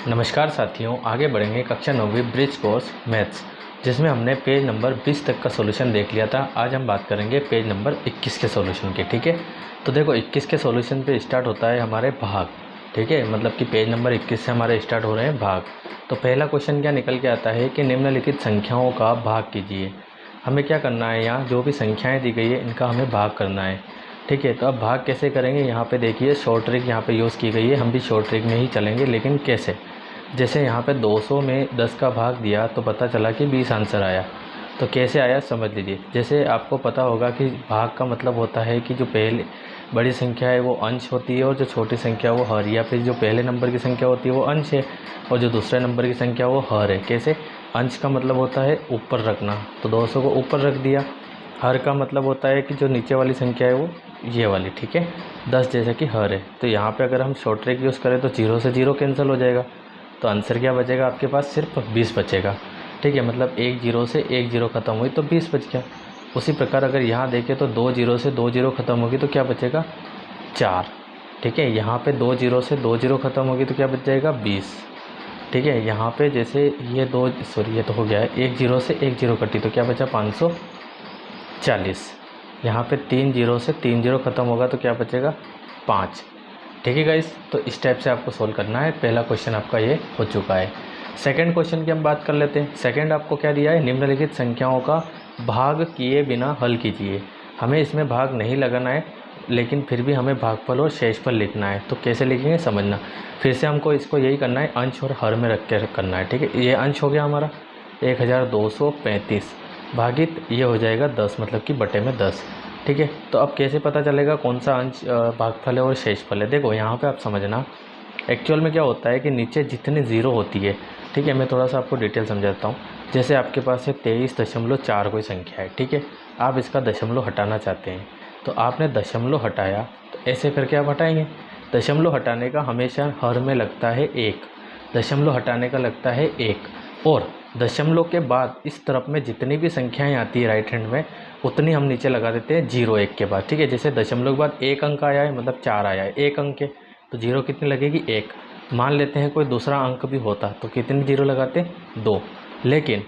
नमस्कार साथियों, आगे बढ़ेंगे कक्षा 9वीं ब्रिज कोर्स मैथ्स, जिसमें हमने पेज नंबर 20 तक का सॉल्यूशन देख लिया था। आज हम बात करेंगे पेज नंबर 21 के सॉल्यूशन की। ठीक है, तो देखो 21 के सॉल्यूशन पे स्टार्ट होता है हमारे भाग। ठीक है, मतलब कि पेज नंबर 21 से हमारे स्टार्ट हो रहे हैं भाग। तो पहला क्वेश्चन क्या निकल के आता है कि निम्नलिखित संख्याओं का भाग कीजिए। हमें क्या करना है, यहाँ जो भी संख्याएँ दी गई है इनका हमें भाग करना है। ठीक है, तो अब भाग कैसे करेंगे, यहाँ पे देखिए शॉर्ट ट्रिक यहाँ पे यूज़ की गई है। हम भी शॉर्ट ट्रिक में ही चलेंगे, लेकिन कैसे। जैसे यहाँ पे 200 में 10 का भाग दिया तो पता चला कि 20 आंसर आया। तो कैसे आया समझ लीजिए। जैसे आपको पता होगा कि भाग का मतलब होता है कि जो पहले बड़ी संख्या है वो अंश होती है और जो छोटी संख्या वो हर, या फिर जो पहले नंबर की संख्या होती है वो अंश है और जो दूसरे नंबर की संख्या वो हर है। कैसे, अंश का मतलब होता है ऊपर रखना, तो 200 को ऊपर रख दिया। हर का मतलब होता है कि जो नीचे वाली संख्या है वो ये वाली। ठीक है, 10 जैसे कि हर है। तो यहाँ पे अगर हम शॉर्ट ट्रिक यूज़ करें तो 0 से 0 कैंसिल हो जाएगा, तो आंसर क्या बचेगा आपके पास, सिर्फ 20 बचेगा। ठीक है, मतलब एक जीरो से एक जीरो ख़त्म हुई तो 20 बच गया। उसी प्रकार अगर यहाँ देखें तो 2 जीरो से 2 जीरो ख़त्म होगी तो क्या बचेगा, 4। ठीक है, यहाँ पे 2 जीरो से 2 जीरो ख़त्म होगी तो क्या बच जाएगा, 20। ठीक है, यहाँ पे जैसे ये ये तो हो गया है, एक जीरो से एक जीरो कटी तो क्या बचा, 540। यहाँ पे 3 जीरो से 3 जीरो ख़त्म होगा तो क्या बचेगा, 5। ठीक है गाइस, तो इस टाइप से आपको सोल्व करना है। पहला क्वेश्चन आपका ये हो चुका है। सेकंड क्वेश्चन की हम बात कर लेते हैं। सेकंड आपको क्या दिया है, निम्नलिखित संख्याओं का भाग किए बिना हल कीजिए। हमें इसमें भाग नहीं लगाना है, लेकिन फिर भी हमें भागफल और शेषफल लिखना है। तो कैसे लिखेंगे समझना। फिर से हमको इसको यही करना है, अंश और हर में रख के करना है। ठीक है, ये अंश हो गया हमारा 1235 भागित ये हो जाएगा 10, मतलब कि बटे में 10। ठीक है, तो अब कैसे पता चलेगा कौन सा अंश भागफल है और शेषफल है। देखो यहाँ पे आप समझना, एक्चुअल में क्या होता है कि नीचे जितनी ज़ीरो होती है, ठीक है, मैं थोड़ा सा आपको डिटेल समझाता हूँ। जैसे आपके पास है 23.4 कोई संख्या है। ठीक है, आप इसका दशमलव हटाना चाहते हैं, तो आपने दशमलव हटाया, तो ऐसे करके आप हटाएंगे। दशमलव हटाने का हमेशा हर में लगता है 1, दशमलव हटाने का लगता है 1, और दशमलव के बाद इस तरफ में जितनी भी संख्याएं आती है राइट हैंड में, उतनी हम नीचे लगा देते हैं 0 1 के बाद। ठीक है, जैसे दशमलव के बाद एक अंक आया है, मतलब 4 आया है, एक अंक है, तो 0 कितनी लगेगी, 1। मान लेते हैं कोई दूसरा अंक भी होता तो कितनी 0 लगाते, 2। लेकिन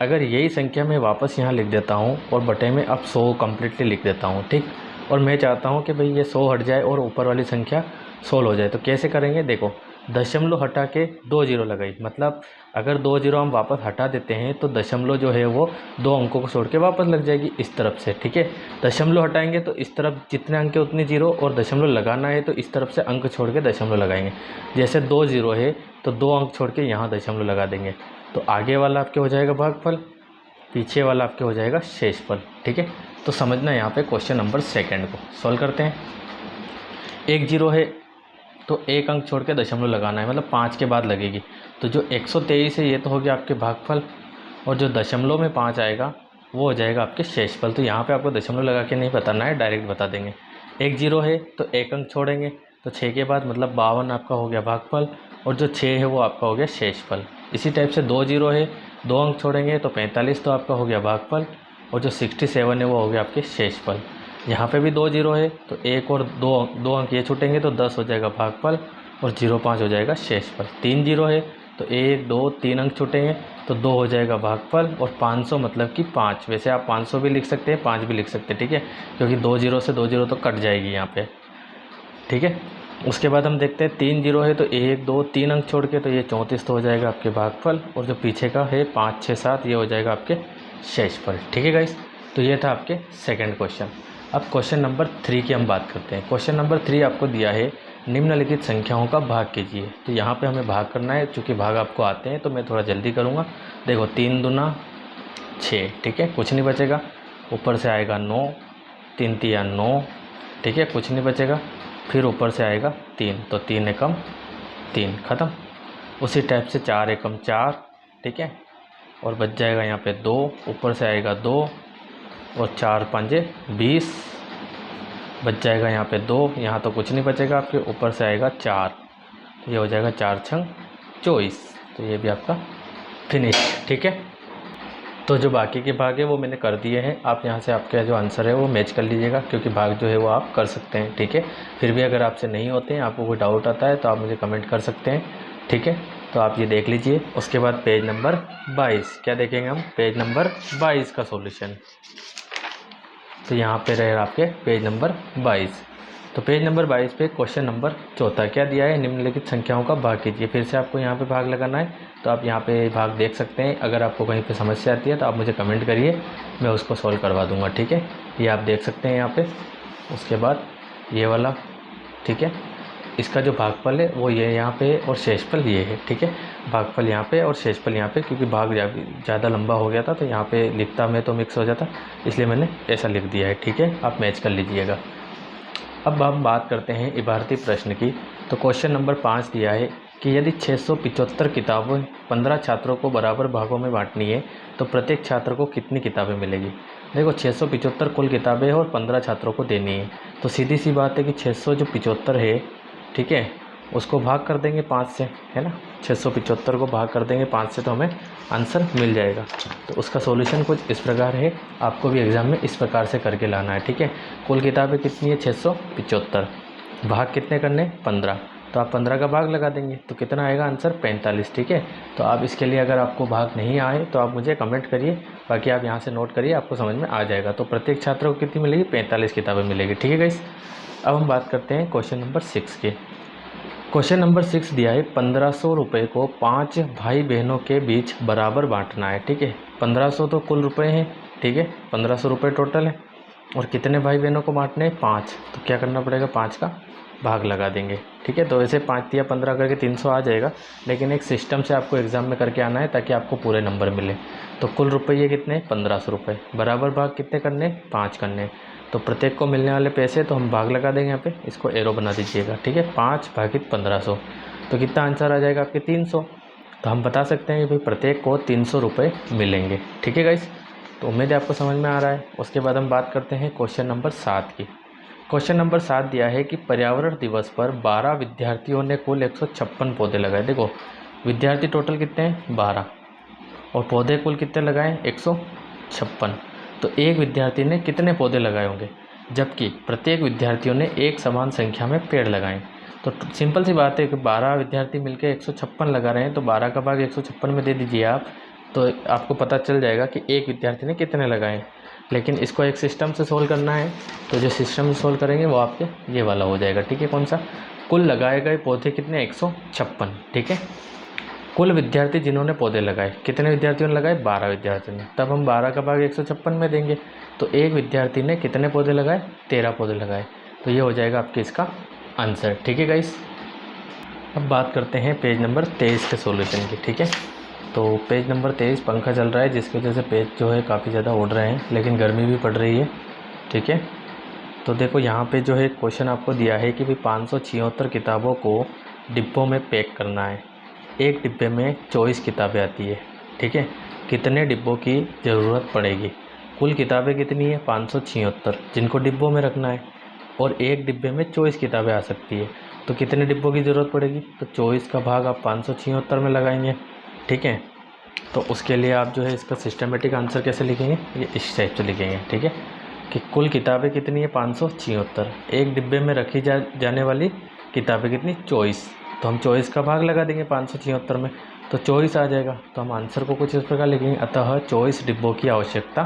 अगर यही संख्या मैं वापस यहाँ लिख देता हूँ और बटे में अब 100 कम्प्लीटली लिख देता हूँ, ठीक, और मैं चाहता हूँ कि भाई ये 100 हट जाए और ऊपर वाली संख्या 16 हो जाए, तो कैसे करेंगे। देखो, दशमलव हटा के 2 जीरो लगाई, मतलब अगर 2 जीरो हम वापस हटा देते हैं तो दशमलव जो है वो 2 अंकों को छोड़ के वापस लग जाएगी इस तरफ से। ठीक है, दशमलव हटाएंगे तो इस तरफ जितने अंक है उतनी जीरो, और दशमलव लगाना है तो इस तरफ से अंक छोड़ के दशमलव लगाएंगे। जैसे 2 जीरो है तो 2 अंक छोड़ के यहाँ दशमलव लगा देंगे, तो आगे वाला आपके हो जाएगा भागफल, पीछे वाला आपके हो जाएगा शेषफल। ठीक है, तो समझना यहाँ पे क्वेश्चन नंबर सेकंड को सॉल्व करते हैं। एक जीरो है तो एक अंक छोड़ के दशमलव लगाना है, मतलब 5 के बाद लगेगी, तो जो 123 है ये तो हो गया आपके भागफल, और जो दशमलव में 5 आएगा वो हो जाएगा आपके शेषफल। तो यहाँ पे आपको दशमलव लगा के नहीं बताना है, डायरेक्ट बता देंगे। एक जीरो है तो एक अंक छोड़ेंगे, तो 6 के बाद मतलब 52 आपका हो गया भागफल, और जो 6 है वो आपका हो गया शेषफल। इसी टाइप से 2 जीरो है, 2 अंक छोड़ेंगे तो 45 तो आपका हो गया भागफल, और जो 67 है वो हो गया आपके शेषफल। यहाँ पे भी 2 जीरो है तो एक और दो अंक ये छूटेंगे तो 10 हो जाएगा भागफल, और 05 हो जाएगा शेषफल। 3 जीरो है तो 1 2 3 अंक छूटेंगे तो 2 हो जाएगा भागफल, और 500 मतलब कि 5। वैसे आप 500 भी लिख सकते हैं, 5 भी लिख सकते हैं। ठीक है, क्योंकि 2 जीरो से 2 जीरो तो कट जाएगी यहाँ पे। ठीक है, उसके बाद हम देखते हैं 3 जीरो है तो 1 2 3 अंक छोड़ के, तो ये 34 तो हो जाएगा आपके भागफल, और जो पीछे का है 5 6 7 ये हो जाएगा आपके शेषफल। ठीक है गाइस, तो ये था आपके सेकंड क्वेश्चन। अब क्वेश्चन नंबर 3 की हम बात करते हैं। क्वेश्चन नंबर 3 आपको दिया है, निम्नलिखित संख्याओं का भाग कीजिए। तो यहाँ पे हमें भाग करना है, चूँकि भाग आपको आते हैं तो मैं थोड़ा जल्दी करूँगा। देखो 3 दूना 6, ठीक है, कुछ नहीं बचेगा। ऊपर से आएगा 9, 3 तिया 9, ठीक है, कुछ नहीं बचेगा। फिर ऊपर से आएगा 3, तो 3 एकम 3, ख़त्म। उसी टाइप से 4 एकम 4, ठीक है, और बच जाएगा यहाँ पे 2, ऊपर से आएगा 2, और 4 पंजे 20, बच जाएगा यहाँ पे 2, यहाँ तो कुछ नहीं बचेगा आपके, ऊपर से आएगा 4, तो ये हो जाएगा 4 छंग 24, तो ये भी आपका फिनिश। ठीक है, तो जो बाकी के भाग है वो मैंने कर दिए हैं। आप यहाँ से आपका जो आंसर है वो मैच कर लीजिएगा, क्योंकि भाग जो है वो आप कर सकते हैं। ठीक है, फिर भी अगर आपसे नहीं होते हैं, आपको कोई डाउट आता है तो आप मुझे कमेंट कर सकते हैं। ठीक है, तो आप ये देख लीजिए। उसके बाद पेज नंबर 22, क्या देखेंगे हम, पेज नंबर 22 का सॉल्यूशन। तो यहाँ पे रहेगा आपके पेज नंबर 22। तो पेज नंबर 22 पे क्वेश्चन नंबर 4 क्या दिया है, निम्नलिखित संख्याओं का भाग कीजिए। फिर से आपको यहाँ पे भाग लगाना है, तो आप यहाँ पे भाग देख सकते हैं। अगर आपको कहीं पे समस्या आती है तो आप मुझे कमेंट करिए, मैं उसको सॉल्व करवा दूँगा, ठीक है। ये आप देख सकते हैं यहाँ पे। उसके बाद ये वाला, ठीक है, इसका जो भागफल है वो ये यहाँ पे और शेषफल ये है, ठीक है। भागफल यहाँ पे और शेषफल यहाँ पे, क्योंकि भाग ज़्यादा लंबा हो गया था तो यहाँ पे लिखता में तो मिक्स हो जाता, इसलिए मैंने ऐसा लिख दिया है, ठीक है। आप मैच कर लीजिएगा। अब हम बात करते हैं इबारती प्रश्न की। तो क्वेश्चन नंबर 5 दिया है कि यदि 675 किताबें 15 छात्रों को बराबर भागों में बांटनी है तो प्रत्येक छात्र को कितनी किताबें मिलेगी। देखो 675 कुल किताबें हैं और 15 छात्रों को देनी है, तो सीधी सी बात है कि 675 है, ठीक है, उसको भाग कर देंगे 5 से, है ना। 675 को भाग कर देंगे 5 से तो हमें आंसर मिल जाएगा। तो उसका सॉल्यूशन कुछ इस प्रकार है, आपको भी एग्ज़ाम में इस प्रकार से करके लाना है, ठीक है। कुल किताबें कितनी है 675, भाग कितने करने 15, तो आप 15 का भाग लगा देंगे तो कितना आएगा आंसर 45, ठीक है। तो आप इसके लिए अगर आपको भाग नहीं आए तो आप मुझे कमेंट करिए, बाकी आप यहाँ से नोट करिए, आपको समझ में आ जाएगा। तो प्रत्येक छात्र को कितनी मिलेगी, 45 किताबें मिलेगी, ठीक है गाइस। अब हम बात करते हैं क्वेश्चन नंबर 6 के। क्वेश्चन नंबर 6 दिया है 1500 रुपये को 5 भाई बहनों के बीच बराबर बांटना है, ठीक है। 1500 तो कुल रुपए हैं, ठीक है, 1500 रुपये टोटल है, और कितने भाई बहनों को बांटने हैं 5, तो क्या करना पड़ेगा 5 का भाग लगा देंगे, ठीक है। तो वैसे 5 या 15 करके 300 आ जाएगा, लेकिन एक सिस्टम से आपको एग्ज़ाम में करके आना है ताकि आपको पूरे नंबर मिले। तो कुल रुपये कितने 1500 रुपये, बराबर भाग कितने करने 5 करने, तो प्रत्येक को मिलने वाले पैसे तो हम भाग लगा देंगे यहाँ पे, इसको एरो बना दीजिएगा, ठीक है। 5 भागित 1500, तो कितना आंसर आ जाएगा आपके 300। तो हम बता सकते हैं कि भाई प्रत्येक को 300 रुपये मिलेंगे, ठीक है गाइस। तो उम्मीद है आपको समझ में आ रहा है। उसके बाद हम बात करते हैं क्वेश्चन नंबर 7 की। क्वेश्चन नंबर 7 दिया है कि पर्यावरण दिवस पर 12 विद्यार्थियों ने कुल 156 पौधे लगाए। देखो विद्यार्थी टोटल कितने हैं 12, और पौधे कुल कितने लगाए 156, तो एक विद्यार्थी ने कितने पौधे लगाए होंगे, जबकि प्रत्येक विद्यार्थियों ने एक समान संख्या में पेड़ लगाए। तो सिंपल सी बात है कि 12 विद्यार्थी मिलकर 156 लगा रहे हैं, तो 12 का भाग 156 में दे दीजिए आप, तो आपको पता चल जाएगा कि एक विद्यार्थी ने कितने लगाए। लेकिन इसको एक सिस्टम से सोल्व करना है, तो जो सिस्टम से सोल्व करेंगे वो आपके ये वाला हो जाएगा, ठीक है। कौन सा, कुल लगाए गए पौधे कितने 156, ठीक है। कुल विद्यार्थी जिन्होंने पौधे लगाए, कितने विद्यार्थियों ने लगाए 12 विद्यार्थियों ने, तब हम 12 का भाग 156 में देंगे, तो एक विद्यार्थी ने कितने पौधे लगाए 13 पौधे लगाए, तो ये हो जाएगा आपके इसका आंसर, ठीक है गाइस। अब बात करते हैं पेज नंबर 23 के सॉल्यूशन की, ठीक है। तो पेज नंबर 23 पंखा चल रहा है जिसकी वजह से पेज जो है काफ़ी ज़्यादा उड़ रहे हैं, लेकिन गर्मी भी पड़ रही है, ठीक है। तो देखो यहाँ पे जो है क्वेश्चन आपको दिया है कि भाई 576 किताबों को डिब्बों में पैक करना है। एक डिब्बे में 24 किताबें आती है, ठीक है। कितने डिब्बों की ज़रूरत पड़ेगी, कुल किताबें कितनी है 576 जिनको डिब्बों में रखना है, और एक डिब्बे में 24 किताबें आ सकती है, तो कितने डिब्बों की ज़रूरत पड़ेगी, तो 24 का भाग आप 576 में लगाएंगे, ठीक है। तो उसके लिए आप जो है इसका सिस्टमेटिक आंसर कैसे लिखेंगे, ये इस टाइप से लिखेंगे, ठीक है, कि कुल किताबें कितनी है 576, एक डिब्बे में रखी जाने वाली किताबें कितनी 24, तो हम 24 का भाग लगा देंगे 576 में, तो 24 आ जाएगा। तो हम आंसर को कुछ इस प्रकार लिखेंगे, अतः 24 डिब्बों की आवश्यकता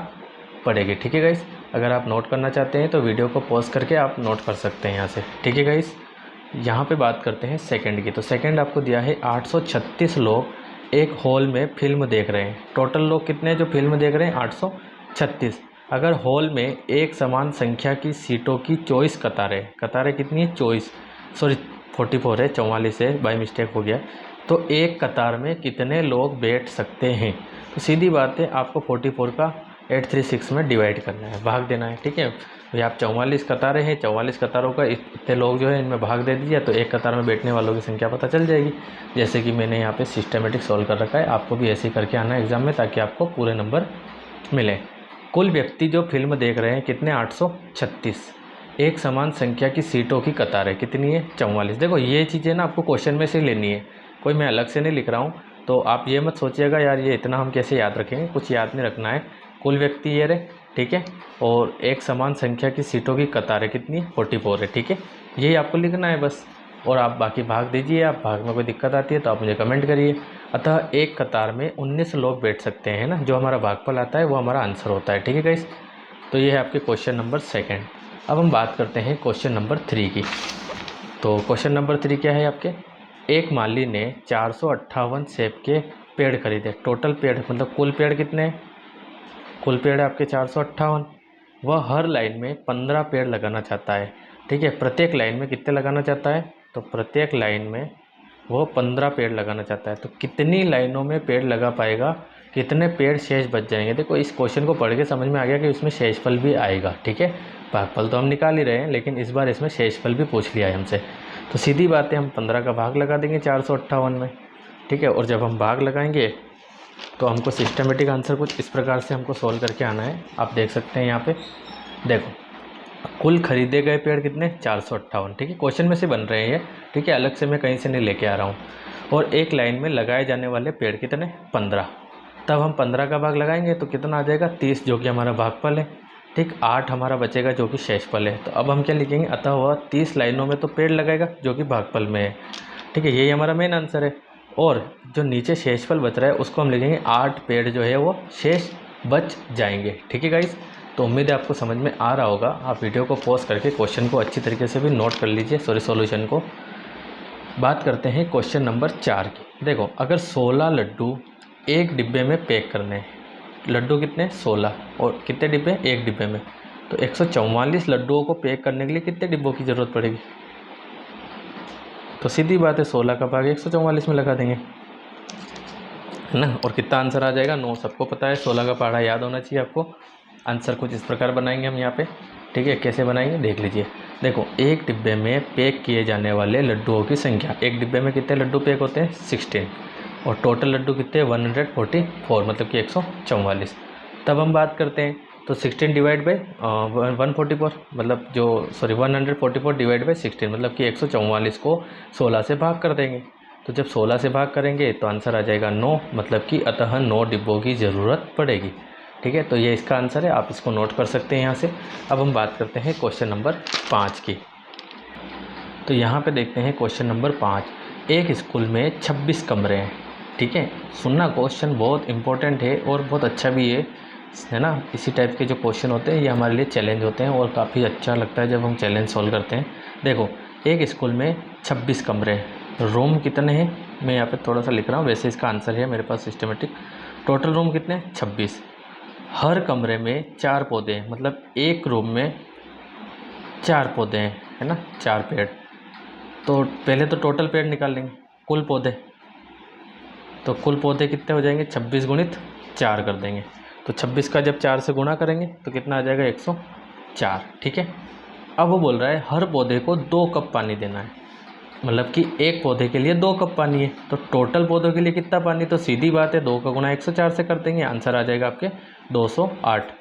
पड़ेगी, ठीक है गाइस। अगर आप नोट करना चाहते हैं तो वीडियो को पॉज करके आप नोट कर सकते हैं यहाँ से, ठीक है गाइस। यहाँ पे बात करते हैं सेकंड की। तो सेकंड आपको दिया है 836 लोग एक हॉल में फिल्म देख रहे हैं। टोटल लोग कितने हैं जो फिल्म देख रहे हैं 836। अगर हॉल में एक समान संख्या की सीटों की 24 कतारें कितनी है 24, सॉरी 44 है, 44 है, बाय मिस्टेक हो गया, तो एक कतार में कितने लोग बैठ सकते हैं। तो सीधी बात है, आपको 44 का 836 में डिवाइड करना है, भाग देना है, ठीक है। तो आप 44 कतारें हैं, 44 कतारों का इतने लोग जो है इनमें भाग दे दीजिए, तो एक कतार में बैठने वालों की संख्या पता चल जाएगी, जैसे कि मैंने यहाँ पे सिस्टमेटिक सॉल्व कर रखा है। आपको भी ऐसे ही करके आना है एग्ज़ाम में, ताकि आपको पूरे नंबर मिले। कुल व्यक्ति जो फिल्म देख रहे हैं कितने 836, एक समान संख्या की सीटों की कतारें कितनी है 44। देखो ये चीज़ें ना आपको क्वेश्चन में से लेनी है, कोई मैं अलग से नहीं लिख रहा हूँ, तो आप ये मत सोचिएगा यार ये इतना हम कैसे याद रखेंगे, कुछ याद नहीं रखना है। कुल व्यक्ति ये रहे, ठीक है, और एक समान संख्या की सीटों की कतारें कितनी है 44 है, ठीक है, यही आपको लिखना है बस। और आप बाकी भाग दीजिए। आप भाग में कोई दिक्कत आती है तो आप मुझे कमेंट करिए। अतः एक कतार में 19 लोग बैठ सकते हैं ना, जो हमारा भागफल आता है वो हमारा आंसर होता है। ठीक है गाइस, तो ये है आपके क्वेश्चन नंबर 2। अब हम बात करते हैं क्वेश्चन नंबर 3 की। तो क्वेश्चन नंबर 3 क्या है आपके, एक माली ने 458 सेब के पेड़ खरीदे। टोटल पेड़ मतलब कुल पेड़ कितने हैं, कुल पेड़ है आपके 458। वह हर लाइन में 15 पेड़ लगाना चाहता है। ठीक है, प्रत्येक लाइन में कितने लगाना चाहता है, तो प्रत्येक लाइन में वो 15 पेड़ लगाना चाहता है। तो कितनी लाइनों में पेड़ लगा पाएगा, कितने पेड़ शेष बच जाएंगे। देखो इस क्वेश्चन को पढ़ के समझ में आ गया कि उसमें शेषफल भी आएगा। ठीक है, भागफल तो हम निकाल ही रहे हैं, लेकिन इस बार इसमें शेषफल भी पूछ लिया है हमसे। तो सीधी बात है, हम 15 का भाग लगा देंगे 458 में। ठीक है, और जब हम भाग लगाएंगे तो हमको सिस्टमेटिक आंसर कुछ इस प्रकार से हमको सोल्व करके आना है। आप देख सकते हैं यहाँ पे, देखो कुल खरीदे गए पेड़ कितने, 458। ठीक है, क्वेश्चन में से बन रहे हैं ये। ठीक है, अलग से मैं कहीं से नहीं लेके आ रहा हूँ। और एक लाइन में लगाए जाने वाले पेड़ कितने, 15। तब हम 15 का भाग लगाएंगे तो कितना आ जाएगा, 30, जो कि हमारा भागफल है। ठीक, 8 हमारा बचेगा जो कि शेषफल है। तो अब हम क्या लिखेंगे, अतः वह 30 लाइनों में तो पेड़ लगाएगा जो कि भागफल में है। ठीक है, यही हमारा मेन आंसर है। और जो नीचे शेषफल बच रहा है उसको हम लिखेंगे 8 पेड़ जो है वो शेष बच जाएंगे। ठीक है गाइस, तो उम्मीद है आपको समझ में आ रहा होगा। आप वीडियो को पॉज करके क्वेश्चन को अच्छी तरीके से भी नोट कर लीजिए, सॉल्यूशन को। बात करते हैं क्वेश्चन नंबर 4 की। देखो अगर 16 लड्डू एक डिब्बे में पैक करने हैं, लड्डू कितने, 16, और कितने डिब्बे, एक डिब्बे में, तो 144 लड्डुओं को पैक करने के लिए कितने डिब्बों की ज़रूरत पड़ेगी। तो सीधी बात है, 16 का भाग 144 में लगा देंगे, है ना। और कितना आंसर आ जाएगा, 9। सबको पता है, 16 का पहाड़ा याद होना चाहिए आपको। आंसर कुछ इस प्रकार बनाएंगे हम यहाँ पे। ठीक है, कैसे बनाएंगे देख लीजिए। देखो एक डिब्बे में पैक किए जाने वाले लड्डुओं की संख्या, एक डिब्बे में कितने लड्डू पैक होते हैं, 16, और टोटल लड्डू कितने, 144, मतलब कि 144। तब हम बात करते हैं, तो 16 डिवाइड बाई 144, मतलब जो 144 डिवाइड बाई 16, मतलब कि 144 को 16 से भाग कर देंगे। तो जब 16 से भाग करेंगे तो आंसर आ जाएगा 9, मतलब कि अतः 9 डिब्बों की ज़रूरत पड़ेगी। ठीक है, तो ये इसका आंसर है, आप इसको नोट कर सकते हैं यहाँ से। अब हम बात करते हैं क्वेश्चन नंबर 5 की। तो यहाँ पे देखते हैं क्वेश्चन नंबर 5। एक स्कूल में 26 कमरे हैं। ठीक है, सुनना, क्वेश्चन बहुत इंपॉर्टेंट है और बहुत अच्छा भी है ना। इसी टाइप के जो क्वेश्चन होते हैं ये हमारे लिए चैलेंज होते हैं और काफ़ी अच्छा लगता है जब हम चैलेंज सॉल्व करते हैं। देखो एक स्कूल में 26 कमरे हैं, रूम कितने हैं, मैं यहाँ पे थोड़ा सा लिख रहा हूँ, वैसे इसका आंसर है मेरे पास सिस्टमेटिक। टोटल रूम कितने, 26। हर कमरे में 4 पौधे हैं, मतलब एक रूम में 4 पौधे हैं, है ना, 4 पेड़। तो पहले तो टोटल पेड़ निकाल लेंगे, कुल पौधे। तो कुल पौधे कितने हो जाएंगे, 26 गुणित 4 कर देंगे। तो 26 का जब 4 से गुणा करेंगे तो कितना आ जाएगा, 104। ठीक है, अब वो बोल रहा है हर पौधे को 2 कप पानी देना है, मतलब कि एक पौधे के लिए 2 कप पानी है। तो टोटल पौधों के लिए कितना पानी, तो सीधी बात है 2 का गुणा 104 से कर देंगे, आंसर आ जाएगा आपके 208।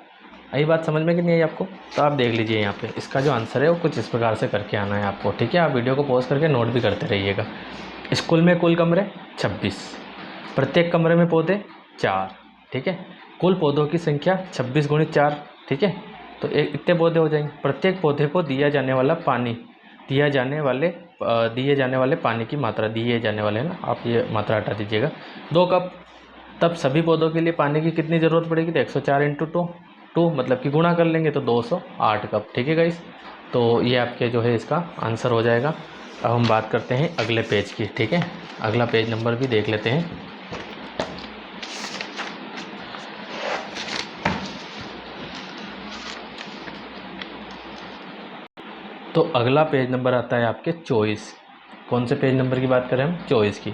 यही बात समझ में कि नहीं आई आपको। तो आप देख लीजिए यहाँ पे इसका जो आंसर है वो कुछ इस प्रकार से करके आना है आपको। ठीक है, आप वीडियो को पॉज करके नोट भी करते रहिएगा। स्कूल में कुल कमरे 26, प्रत्येक कमरे में पौधे 4। ठीक है, कुल पौधों की संख्या 26 गुणित 4। ठीक है, तो इतने पौधे हो जाएंगे। प्रत्येक पौधे को दिया जाने वाला पानी, दिए जाने वाले पानी की मात्रा, दिए जाने वाले है ना, आप ये मात्रा हटा दीजिएगा, 2 कप। तब सभी पौधों के लिए पानी की कितनी ज़रूरत पड़ेगी, तो 104 इंटू 2, मतलब कि गुणा कर लेंगे तो 208 कप। ठीक है गाइस, तो ये आपके जो है इसका आंसर हो जाएगा। अब हम बात करते हैं अगले पेज की। ठीक है, अगला पेज नंबर भी देख लेते हैं। तो अगला पेज नंबर आता है आपके 24। कौन से पेज नंबर की बात करें हम, 24 की।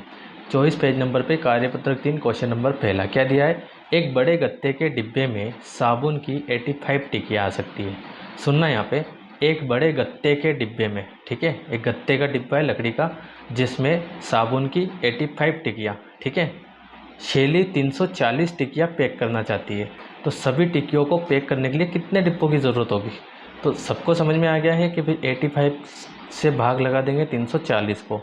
24 पेज नंबर पे कार्यपत्रक 3 क्वेश्चन नंबर पहला क्या दिया है, एक बड़े गत्ते के डिब्बे में साबुन की 85 टिकियाँ आ सकती है। सुनना यहाँ पे, एक बड़े गत्ते के डिब्बे में, ठीक है, एक गत्ते का डिब्बा है लकड़ी का जिसमें साबुन की 85 टिकियाँ, ठीक है, शैली 340 टिकियाँ पैक करना चाहती है। तो सभी टिकियों को पैक करने के लिए कितने डिब्बों की ज़रूरत होगी। तो सबको समझ में आ गया है कि भाई 85 से भाग लगा देंगे 340 को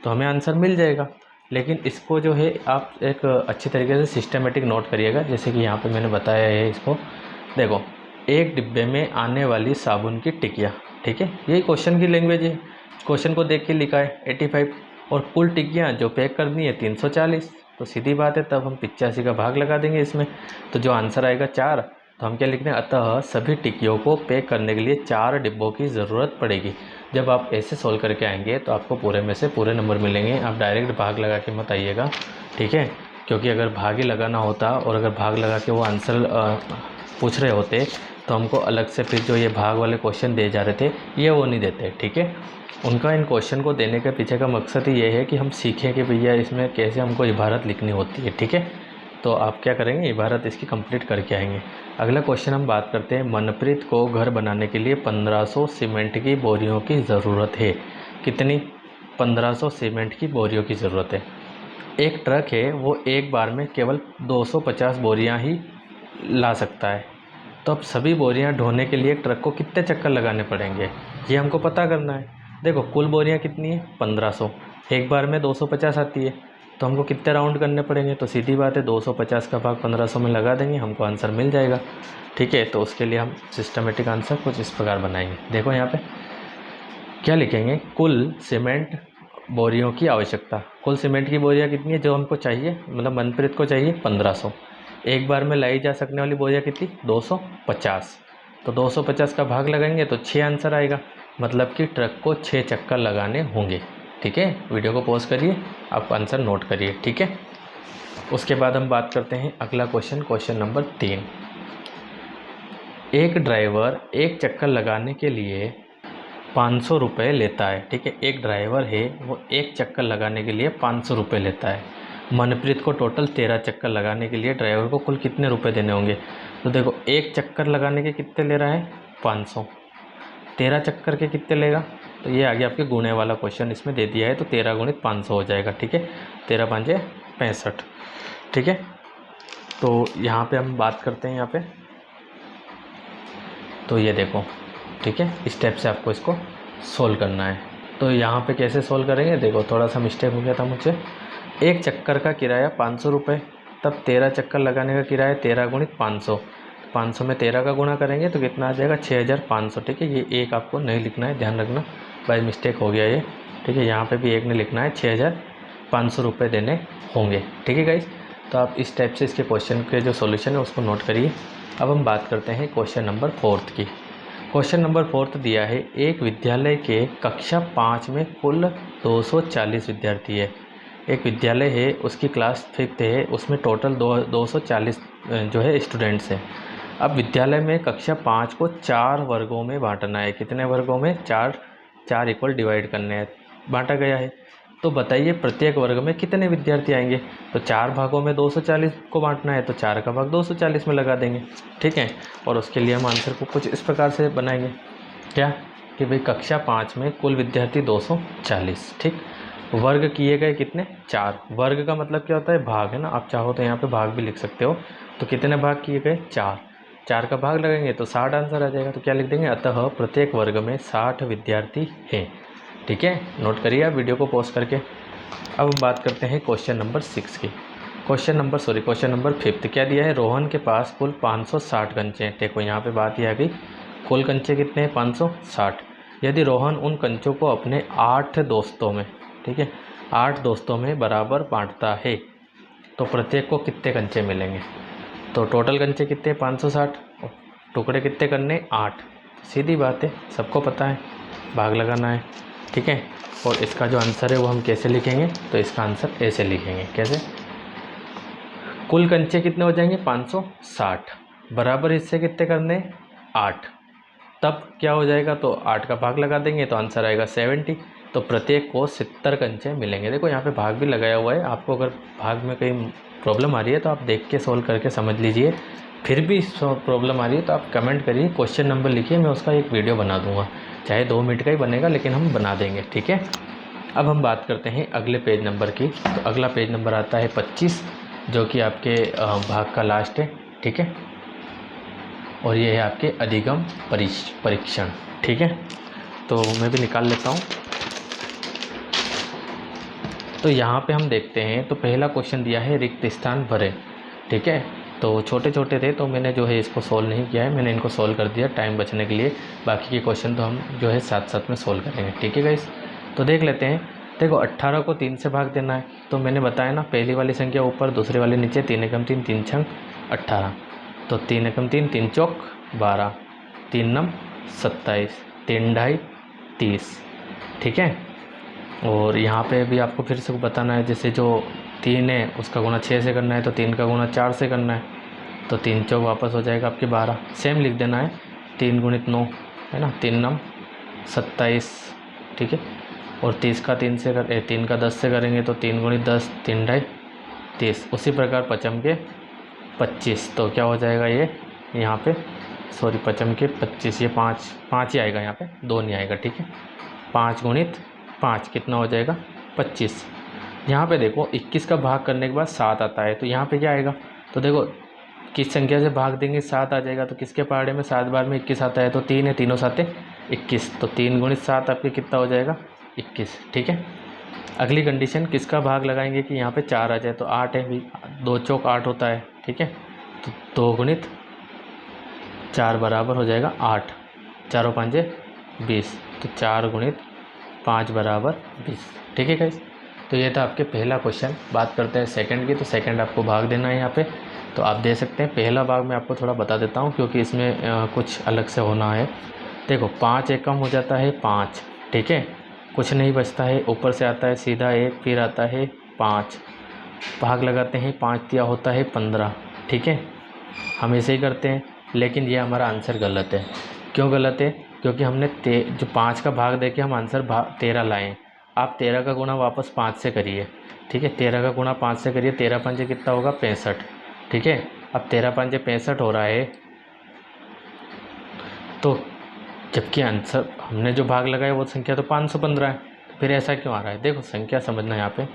तो हमें आंसर मिल जाएगा। लेकिन इसको जो है आप एक अच्छी तरीके से सिस्टमेटिक नोट करिएगा, जैसे कि यहाँ पे मैंने बताया है इसको। देखो एक डिब्बे में आने वाली साबुन की टिकिया, ठीक है, यही क्वेश्चन की लैंग्वेज है। क्वेश्चन को देख के लिखा है 85 और कुल टिक्कियाँ जो पैक करनी है 340। तो सीधी बात है, तब हम 85 का भाग लगा देंगे इसमें, तो जो आंसर आएगा 4। तो हम क्या लिख रहे हैं, अतः सभी टिक्कियों को पैक करने के लिए 4 डिब्बों की ज़रूरत पड़ेगी। जब आप ऐसे सोल्व करके आएंगे तो आपको पूरे में से पूरे नंबर मिलेंगे। आप डायरेक्ट भाग लगा के मत आइएगा, ठीक है, क्योंकि अगर भाग ही लगाना होता और अगर भाग लगा के वो आंसर पूछ रहे होते तो हमको अलग से फिर जो ये भाग वाले क्वेश्चन दिए जा रहे थे ये वो नहीं देते, ठीक है। उनका इन क्वेश्चन को देने के पीछे का मकसद ही ये है कि हम सीखें कि भैया इसमें कैसे हमको इबारत लिखनी होती है, ठीक है। तो आप क्या करेंगे, इबारत इसकी कंप्लीट करके आएंगे। अगला क्वेश्चन हम बात करते हैं, मनप्रीत को घर बनाने के लिए 1500 सीमेंट की बोरियों की ज़रूरत है। कितनी? 1500 सीमेंट की बोरियों की ज़रूरत है। एक ट्रक है वो एक बार में केवल 250 बोरियां ही ला सकता है, तो अब सभी बोरियां ढोने के लिए ट्रक को कितने चक्कर लगाने पड़ेंगे, ये हमको पता करना है। देखो कुल बोरियां कितनी है 1500, एक बार में 250 आती है, तो हमको कितने राउंड करने पड़ेंगे। तो सीधी बात है 250 का भाग 1500 में लगा देंगे, हमको आंसर मिल जाएगा, ठीक है। तो उसके लिए हम सिस्टमेटिक आंसर कुछ इस प्रकार बनाएंगे। देखो यहाँ पे क्या लिखेंगे, कुल सीमेंट बोरियों की आवश्यकता। कुल सीमेंट की बोरियां कितनी है जो हमको चाहिए, मतलब मनप्रीत को चाहिए 1500। एक बार में लाई जा सकने वाली बोरियां कितनी, 250। तो 250 का भाग लगाएंगे तो 6 आंसर आएगा, मतलब कि ट्रक को 6 चक्कर लगाने होंगे, ठीक है। वीडियो को पॉज करिए, आप आंसर नोट करिए, ठीक है। उसके बाद हम बात करते हैं अगला क्वेश्चन, क्वेश्चन नंबर 3। एक ड्राइवर एक चक्कर लगाने के लिए 500 रुपये लेता है, ठीक है। एक ड्राइवर है वो एक चक्कर लगाने के लिए 500 रुपये लेता है। मनप्रीत को टोटल 13 चक्कर लगाने के लिए ड्राइवर को कुल कितने रुपए देने होंगे। तो देखो एक चक्कर लगाने के कितने ले रहा है 500, 13 चक्कर के कितने लेगा, तो ये आगे आपके गुणे वाला क्वेश्चन इसमें दे दिया है, तो 13 गुणित 500 हो जाएगा, ठीक है। 13 5 65, ठीक है। तो यहाँ पे हम बात करते हैं यहाँ पे, तो ये देखो, ठीक है, स्टेप से आपको इसको सोल्व करना है। तो यहाँ पे कैसे सोल्व करेंगे, देखो थोड़ा सा मिस्टेक हो गया था मुझसे। एक चक्कर का किराया 500 रुपये, तब 13 चक्कर लगाने का किराया 13 गुणित 500, 500 में 13 का गुणा करेंगे तो कितना आ जाएगा 6500, ठीक है। ये एक आपको नहीं लिखना है, ध्यान रखना, बाय मिस्टेक हो गया ये, ठीक है। यहाँ पे भी एक नहीं लिखना है, 6500 रुपये देने होंगे, ठीक है गाइस। तो आप इस टाइप से इसके क्वेश्चन के जो सॉल्यूशन है उसको नोट करिए। अब हम बात करते हैं क्वेश्चन नंबर 4 की। क्वेश्चन नंबर 4 दिया है, एक विद्यालय के कक्षा 5 में कुल 240 विद्यार्थी है। एक विद्यालय है उसकी क्लास 5th है, उसमें टोटल 240 जो है स्टूडेंट्स हैं। अब विद्यालय में कक्षा 5 को 4 वर्गों में बांटना है। कितने वर्गों में, 4 इक्वल डिवाइड करने हैं, बांटा गया है। तो बताइए प्रत्येक वर्ग में कितने विद्यार्थी आएंगे। तो 4 भागों में 240 को बांटना है, तो 4 का भाग 240 में लगा देंगे, ठीक है। और उसके लिए हम आंसर को कुछ इस प्रकार से बनाएंगे, क्या कि भाई कक्षा 5 में कुल विद्यार्थी 240, ठीक। वर्ग किए गए कितने, 4। वर्ग का मतलब क्या होता है, भाग है ना, आप चाहो तो यहाँ पे भाग भी लिख सकते हो। तो कितने भाग किए गए, 4। 4 का भाग लगेंगे तो 60 आंसर आ जाएगा। तो क्या लिख देंगे, अतः प्रत्येक वर्ग में 60 विद्यार्थी हैं, ठीक है। नोट करिए आप वीडियो को पॉज करके। अब हम बात करते हैं क्वेश्चन नंबर 6 की। क्वेश्चन नंबर 5 क्या दिया है, रोहन के पास कुल 560 कंचे हैं। देखो यहाँ पे बात यह आ गई, कुल कंचे कितने हैं, 560। यदि रोहन उन कंचों को अपने 8 दोस्तों में, ठीक है, 8 दोस्तों में बराबर बांटता है, तो प्रत्येक को कितने कंचे मिलेंगे। तो टोटल कंचे कितने, 560, टुकड़े कितने करने, 8। सीधी बात है, सबको पता है, भाग लगाना है, ठीक है। और इसका जो आंसर है वो हम कैसे लिखेंगे, तो इसका आंसर ऐसे लिखेंगे, कैसे, कुल कंचे कितने हो जाएंगे 560, बराबर हिस्से कितने करने, 8। तब क्या हो जाएगा, तो 8 का भाग लगा देंगे तो आंसर आएगा 70। तो प्रत्येक को 70 कंचे मिलेंगे। देखो यहाँ पे भाग भी लगाया हुआ है, आपको अगर भाग में कहीं प्रॉब्लम आ रही है तो आप देख के सोल्व करके समझ लीजिए। फिर भी प्रॉब्लम आ रही है तो आप कमेंट करिए, क्वेश्चन नंबर लिखिए, मैं उसका एक वीडियो बना दूंगा, चाहे 2 मिनट का ही बनेगा लेकिन हम बना देंगे, ठीक है। अब हम बात करते हैं अगले पेज नंबर की। तो अगला पेज नंबर आता है 25, जो कि आपके भाग का लास्ट है, ठीक है। और ये है आपके अधिगम परीक्षण, ठीक है। तो मैं भी निकाल लेता हूँ। तो यहाँ पे हम देखते हैं, तो पहला क्वेश्चन दिया है रिक्त स्थान भरे, ठीक है। तो छोटे छोटे थे तो मैंने जो है इसको सोल्व नहीं किया है, मैंने इनको सोल्व कर दिया टाइम बचने के लिए। बाकी के क्वेश्चन तो हम जो है साथ साथ में सोल्व करेंगे, ठीक है गाइस। तो देख लेते हैं। देखो 18 को 3 से भाग देना है, तो मैंने बताया ना, पहली वाली संख्या ऊपर, दूसरी वाली नीचे, 3 एकम 3, 3 छंग 18। तो 3 एकम 3, 3 चौक 12, 3 नम 27, 3 ढाई 30। ठीक है। और यहाँ पे भी आपको फिर से बताना है, जैसे जो 3 है उसका गुणा 6 से करना है, तो 3 का गुणा 4 से करना है, तो 3 चौक वापस हो जाएगा आपके 12। सेम लिख देना है, 3 गुणित 9 है ना, 3 नम 27। ठीक है। और 30 का 3 का 10 से करेंगे, तो 3 गुणित 10, 3 ढाई 30। उसी प्रकार पचम के 25, तो क्या हो जाएगा ये यहाँ पे, सॉरी पचम के 25, ये 5 ही आएगा यहाँ पे, 2 नहीं आएगा। ठीक है। 5 गुणित 5 कितना हो जाएगा 25। यहाँ पे देखो 21 का भाग करने के बाद 7 आता है, तो यहाँ पे क्या आएगा, तो देखो किस संख्या से भाग देंगे 7 आ जाएगा, तो किसके पहाड़े में 7 बार में 21 आता है, तो 3 है, तीनों साते 21, तो 3 गुणित 7 आपके कितना हो जाएगा 21। ठीक है। अगली कंडीशन किसका भाग लगाएंगे कि यहाँ पे 4 आ जाए, तो 8 है, 2 चौक 8 होता है। ठीक है। तो 2 गुणित 4 बराबर हो जाएगा 8, 4 5 20, तो 4 गुणित 5 बराबर 20। ठीक है गाइस। तो ये था आपके पहला क्वेश्चन। बात करते हैं सेकंड की, तो सेकंड आपको भाग देना है यहाँ पे, तो आप दे सकते हैं। पहला भाग मैं आपको थोड़ा बता देता हूँ, क्योंकि इसमें कुछ अलग से होना है। देखो 5 एकम हो जाता है 5। ठीक है। कुछ नहीं बचता है, ऊपर से आता है सीधा 1, फिर आता है 5, भाग लगाते हैं, 5 दिया होता है 15। ठीक है। हम ऐसे ही करते हैं, लेकिन ये हमारा आंसर गलत है। क्यों गलत है? क्योंकि हमने जो 5 का भाग देके हम आंसर 13 लाए। आप 13 का गुणा वापस 5 से करिए। ठीक है। 13 का गुणा 5 से करिए, 13 पंजे कितना होगा 65। ठीक है। अब 13 पंजे 65 हो रहा है, तो जबकि आंसर हमने जो भाग लगाया वो संख्या तो 515 है, फिर ऐसा क्यों आ रहा है? देखो संख्या समझना, यहाँ पे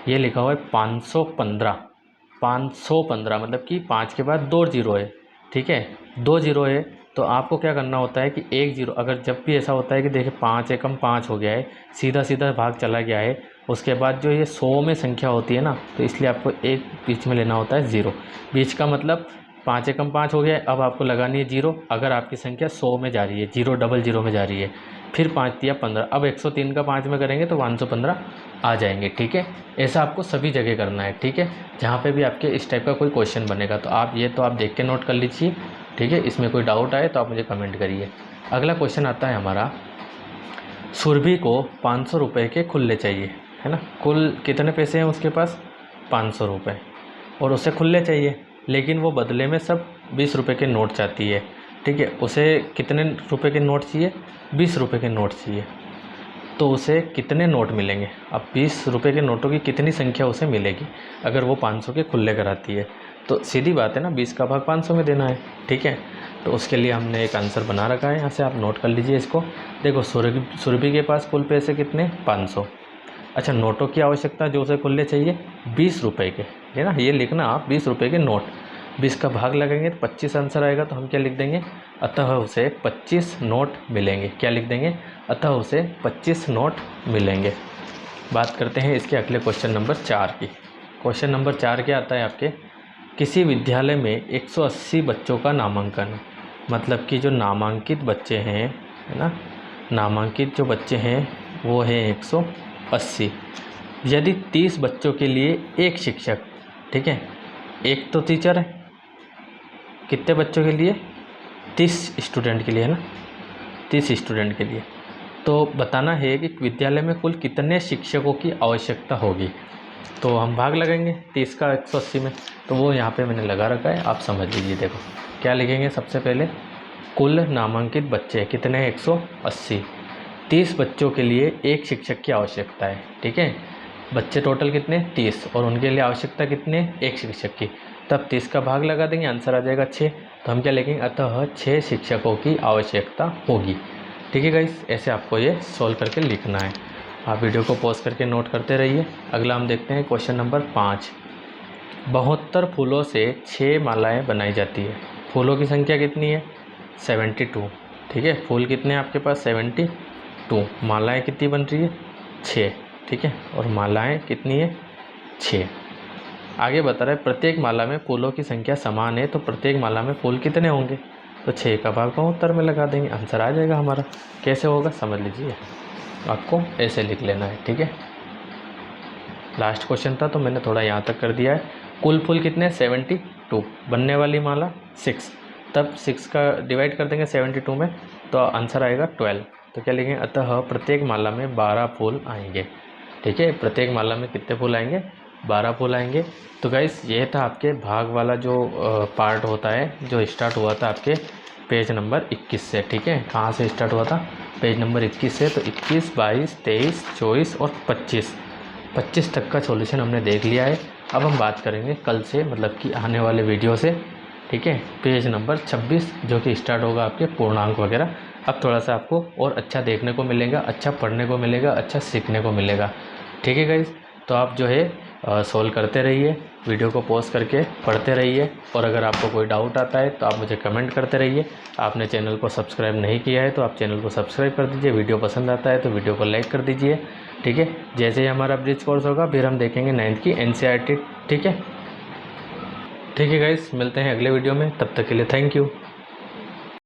ये लिखा हुआ है 515। 515 मतलब कि 5 के बाद 2 जीरो है। ठीक है। 2 जीरो है, तो आपको क्या करना होता है कि 1 जीरो, अगर जब भी ऐसा होता है कि देखिए 5 एकम 5 हो गया है, सीधा सीधा भाग चला गया है, उसके बाद जो ये 100 में संख्या होती है ना, तो इसलिए आपको एक बीच में लेना होता है 0। बीच का मतलब 5 एकम 5 हो गया है, अब आपको लगानी है 0। अगर आपकी संख्या 100 में जा रही है, 0 डबल 0 में जा रही है, फिर 5 दिया 15, अब 103 का 5 में करेंगे तो 515 आ जाएंगे। ठीक है। ऐसा आपको सभी जगह करना है। ठीक है। जहाँ पे भी आपके इस टाइप का कोई क्वेश्चन बनेगा, तो आप देख के नोट कर लीजिए। ठीक है। इसमें कोई डाउट आए तो आप मुझे कमेंट करिए। अगला क्वेश्चन आता है हमारा, सुरभि को 500 रुपये के खुले चाहिए, है ना। कुल कितने पैसे हैं उसके पास? 500 रुपये, और उसे खुले चाहिए, लेकिन वो बदले में सब 20 रुपये के नोट चाहती है। ठीक है। उसे कितने रुपए के नोट चाहिए? 20 रुपये के नोट चाहिए। तो उसे कितने नोट मिलेंगे? अब 20 रुपये के नोटों की कितनी संख्या उसे मिलेगी अगर वो 500 के खुले कराती है? तो सीधी बात है ना, 20 का भाग 500 में देना है। ठीक है। तो उसके लिए हमने एक आंसर बना रखा है, यहाँ से आप नोट कर लीजिए इसको। देखो सुरभि के पास कुल पैसे कितने? 500। अच्छा, नोटों की आवश्यकता जो उसे खुले चाहिए 20 रुपये के, है ना, ये लिखना आप, 20 रुपये के नोट। 20 का भाग लगेंगे तो 25 आंसर आएगा, तो हम क्या लिख देंगे? अतः उसे 25 नोट मिलेंगे। क्या लिख देंगे? अतः उसे 25 नोट मिलेंगे। बात करते हैं इसके अगले क्वेश्चन नंबर 4 की। क्वेश्चन नंबर 4 क्या आता है आपके? किसी विद्यालय में 180 बच्चों का नामांकन, मतलब कि जो नामांकित बच्चे हैं, है ना, नामांकित जो बच्चे हैं वो हैं 180। यदि 30 बच्चों के लिए एक शिक्षक, ठीक है, एक तो टीचर है, कितने बच्चों के लिए? 30 स्टूडेंट के लिए, है ना, 30 स्टूडेंट के लिए। तो बताना है कि विद्यालय में कुल कितने शिक्षकों की आवश्यकता होगी। तो हम भाग लगाएंगे 30 का 180 में, तो वो यहाँ पे मैंने लगा रखा है, आप समझ लीजिए। देखो क्या लिखेंगे, सबसे पहले कुल नामांकित बच्चे कितने हैं? 180। 30 बच्चों के लिए एक शिक्षक की आवश्यकता है। ठीक है। बच्चे टोटल कितने? 30, और उनके लिए आवश्यकता कितने? एक शिक्षक की। तब 30 का भाग लगा देंगे, आंसर आ जाएगा 6। तो हम क्या लिखेंगे? अतः 6 शिक्षकों की आवश्यकता होगी। ठीक है गाइस, ऐसे आपको ये सॉल्व करके लिखना है। आप वीडियो को पॉज करके नोट करते रहिए। अगला हम देखते हैं क्वेश्चन नंबर 5। 72 फूलों से 6 मालाएं बनाई जाती है। फूलों की संख्या कितनी है? 72। ठीक है। फूल कितने हैं आपके पास? 72। मालाएं कितनी बन रही है? 6। ठीक है। और मालाएं कितनी है? 6। आगे बता रहा है प्रत्येक माला में फूलों की संख्या समान है, तो प्रत्येक माला में फूल कितने होंगे? तो 6 का भाग 72 में लगा देंगे, आंसर आ जाएगा हमारा। कैसे होगा समझ लीजिए। आपको ऐसे लिख लेना है, ठीक है। लास्ट क्वेश्चन था तो मैंने थोड़ा यहाँ तक कर दिया है। कुल फूल कितने? 72। बनने वाली माला 6, तब 6 का डिवाइड कर देंगे 72 में तो आंसर आएगा 12। तो क्या लिखेंगे? अतः प्रत्येक माला में 12 फूल आएंगे, ठीक है। प्रत्येक माला में कितने फूल आएंगे? 12 फूल आएंगे। तो गाइस ये था आपके भाग वाला जो पार्ट होता है, जो स्टार्ट हुआ था आपके पेज नंबर 21 से, ठीक है। कहाँ से स्टार्ट हुआ था? पेज नंबर 21 से। तो 21, 22, 23, 24 और 25 तक का सॉल्यूशन हमने देख लिया है। अब हम बात करेंगे कल से, मतलब कि आने वाले वीडियो से, ठीक है, पेज नंबर 26 जो कि स्टार्ट होगा आपके पूर्णांक वगैरह। अब थोड़ा सा आपको और अच्छा देखने को मिलेगा, अच्छा पढ़ने को मिलेगा, अच्छा सीखने को मिलेगा, ठीक है गाइज़। तो आप जो है सॉल्व करते रहिए, वीडियो को पॉज करके पढ़ते रहिए, और अगर आपको कोई डाउट आता है तो आप मुझे कमेंट करते रहिए। आपने चैनल को सब्सक्राइब नहीं किया है तो आप चैनल को सब्सक्राइब कर दीजिए, वीडियो पसंद आता है तो वीडियो को लाइक कर दीजिए, ठीक है। जैसे ही हमारा ब्रिज कोर्स होगा फिर हम देखेंगे 9th की NCERT, ठीक है। ठीक है गाइस, मिलते हैं अगले वीडियो में, तब तक के लिए थैंक यू।